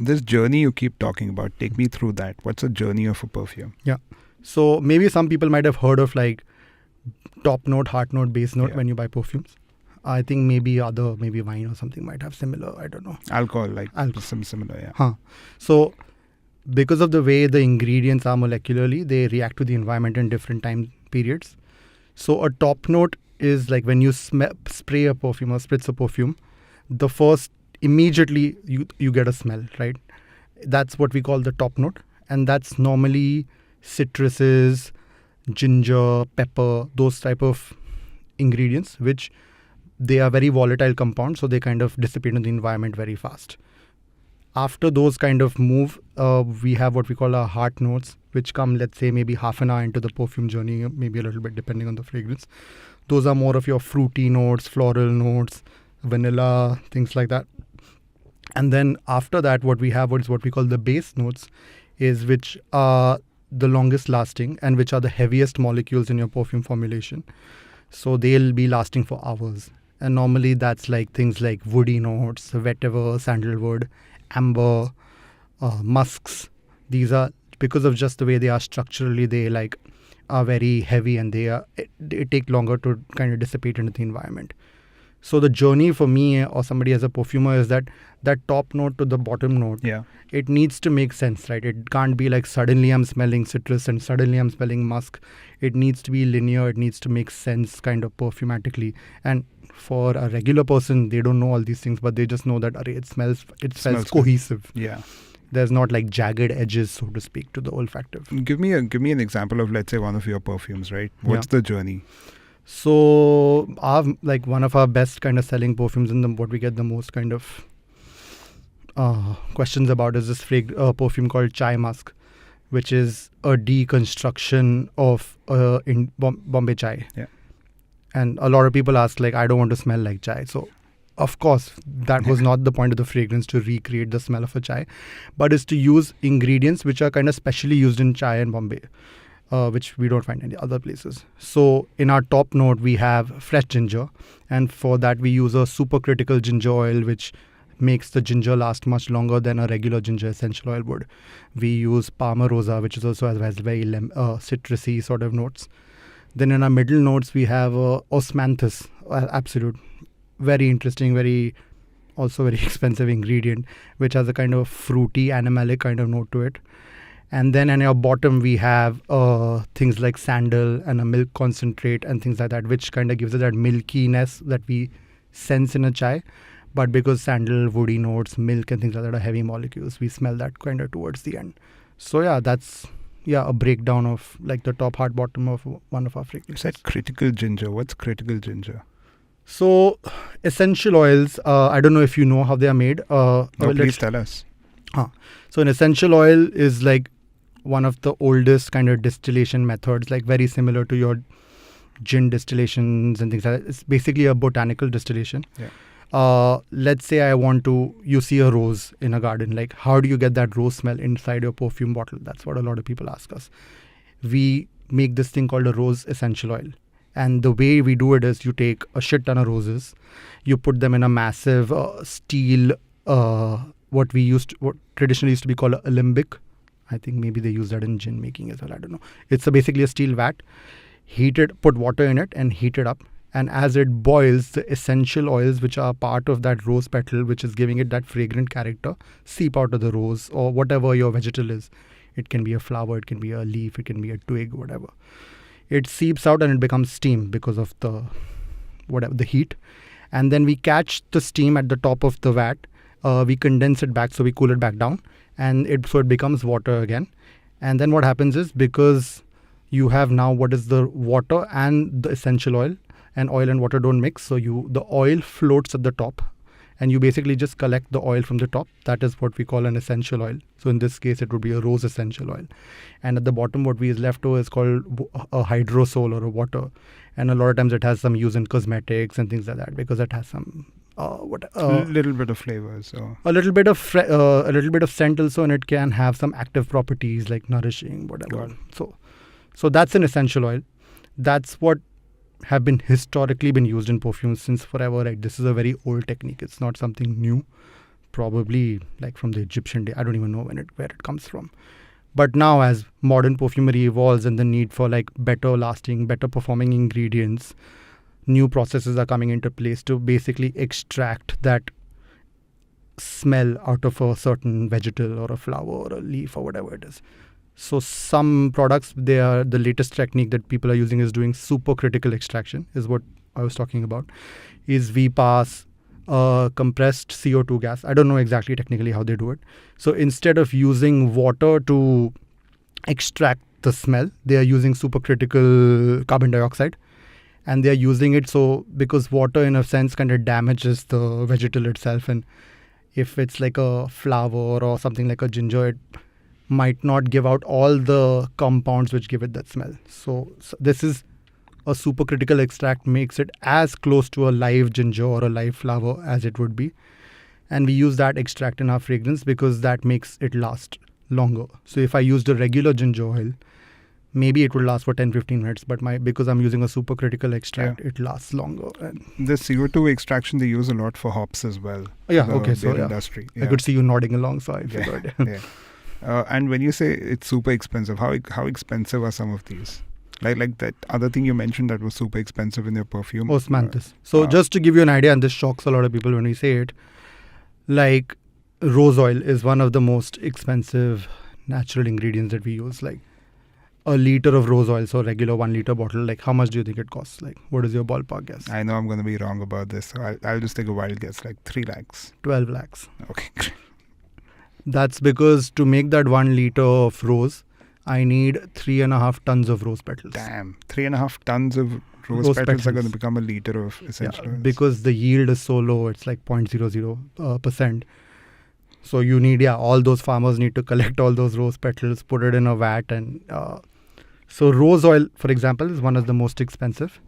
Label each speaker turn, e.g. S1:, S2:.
S1: This journey you keep talking about, take me through that. What's a journey of a perfume?
S2: Yeah. So maybe some people might have heard of like top note, heart note, base note when you buy perfumes. I think maybe wine or something might have similar. I don't know.
S1: Alcohol, some similar, yeah.
S2: So because of the way the ingredients are molecularly, they react to the environment in different time periods. So a top note is like when you spray a perfume or spritz a perfume, the first immediately you get a smell, right? That's what we call the top note, and that's normally citruses, ginger, pepper, those type of ingredients, which they are very volatile compounds, so they kind of dissipate in the environment very fast. After those kind of move, we have what we call our heart notes, which come, let's say, maybe half an hour into the perfume journey, maybe a little bit depending on the fragrance. Those are more of your fruity notes, floral notes, vanilla, things like that. And then after that, what we have is what we call the base notes, is which are the longest lasting and which are the heaviest molecules in your perfume formulation. So they'll be lasting for hours. And normally that's like things like woody notes, vetiver, sandalwood, amber, musks. These are, because of just the way they are structurally, they like are very heavy, and they take longer to kind of dissipate into the environment. So the journey for me or somebody as a perfumer is that top note to the bottom note, it needs to make sense, right? It can't be like suddenly I'm smelling citrus and suddenly I'm smelling musk. It needs to be linear. It needs to make sense kind of perfumatically. And for a regular person, they don't know all these things, but they just know that it smells cohesive.
S1: Yeah.
S2: There's not like jagged edges, so to speak, to the olfactive.
S1: Give me an example of, let's say, one of your perfumes, right? What's the journey?
S2: So one of our best kind of selling perfumes, and what we get the most kind of questions about is this perfume called Chai Musk, which is a deconstruction of in Bombay chai.
S1: Yeah.
S2: And a lot of people ask, like, I don't want to smell like chai. So, of course, that was not the point of the fragrance, to recreate the smell of a chai, but is to use ingredients which are kind of specially used in chai in Bombay, which we don't find any other places. So in our top note, we have fresh ginger. And for that, we use a supercritical ginger oil, which makes the ginger last much longer than a regular ginger essential oil would. We use Palma Rosa, which is also has very citrusy sort of notes. Then in our middle notes, we have Osmanthus, absolute. Very interesting, also very expensive ingredient, which has a kind of fruity, animalic kind of note to it. And then in our bottom, we have things like sandal and a milk concentrate and things like that, which kind of gives it that milkiness that we sense in a chai. But because sandal, woody notes, milk and things like that are heavy molecules, we smell that kind of towards the end. So yeah, that's a breakdown of like the top, heart, bottom of one of our fragrances.
S1: You said critical ginger. What's critical ginger?
S2: So essential oils, I don't know if you know how they are made.
S1: Please tell us.
S2: So an essential oil is like one of the oldest kind of distillation methods, like very similar to your gin distillations and things like that. It's basically a botanical distillation.
S1: Yeah.
S2: Let's say you see a rose in a garden. Like, how do you get that rose smell inside your perfume bottle? That's what a lot of people ask us. We make this thing called a rose essential oil. And the way we do it is you take a shit ton of roses, you put them in a massive steel, what traditionally used to be called an alembic. I think maybe they use that in gin making as well. I don't know. It's basically a steel vat. Put water in it and heat it up. And as it boils, the essential oils, which are part of that rose petal, which is giving it that fragrant character, seep out of the rose or whatever your vegetal is. It can be a flower, it can be a leaf, it can be a twig, whatever. It seeps out and it becomes steam because of the heat. And then we catch the steam at the top of the vat. We condense it back, so we cool it back down. And it becomes water again. And then what happens is, because you have now what is the water and the essential oil, and oil and water don't mix, so the oil floats at the top, and you basically just collect the oil from the top. That is what we call an essential oil. So in this case, it would be a rose essential oil. And at the bottom, what we is left over is called a hydrosol or a water. And a lot of times it has some use in cosmetics and things like that, because it has some
S1: little bit of flavors,
S2: a little bit of scent also, and it can have some active properties like nourishing, whatever. So that's an essential oil. That's what have historically been used in perfumes since forever. Right? This is a very old technique. It's not something new. probably like from the Egyptian day. I don't even know where it comes from. But now as modern perfumery evolves and the need for like better lasting, better performing ingredients, new processes are coming into place to basically extract that smell out of a certain vegetal or a flower or a leaf or whatever it is. So some products, the latest technique that people are using is doing supercritical extraction, is what I was talking about. Is we pass compressed CO2 gas. I don't know exactly technically how they do it. So instead of using water to extract the smell, they are using supercritical carbon dioxide. And they are using it so because water in a sense kind of damages the vegetal itself, and if it's like a flower or something like a ginger, it might not give out all the compounds which give it that smell. So this is a supercritical extract, makes it as close to a live ginger or a live flower as it would be. And we use that extract in our fragrance because that makes it last longer. So if I used a regular ginger oil, maybe it would last for 10-15 minutes, but because I'm using a supercritical extract, it lasts longer. And
S1: the CO2 extraction they use a lot for hops as well.
S2: Yeah, okay, so
S1: industry.
S2: I could see you nodding along, so I figured.
S1: And when you say it's super expensive, how expensive are some of these? Like that other thing you mentioned that was super expensive in your perfume.
S2: Osmanthus. So just to give you an idea, and this shocks a lot of people when we say it, like rose oil is one of the most expensive natural ingredients that we use. Like a liter of rose oil, so regular 1 liter bottle, like how much do you think it costs? Like what is your ballpark guess?
S1: I know I'm going to be wrong about this, so I'll just take a wild guess, like 3 lakhs.
S2: 12 lakhs.
S1: Okay, great.
S2: That's because to make that 1 liter of rose, I need 3.5 tons of rose petals.
S1: Damn, 3.5 tons of rose petals are going to become a liter of essential oils.
S2: Because the yield is so low, it's like 0.00%. So you need, all those farmers need to collect all those rose petals, put it in a vat. And so rose oil, for example, is one of the most expensive.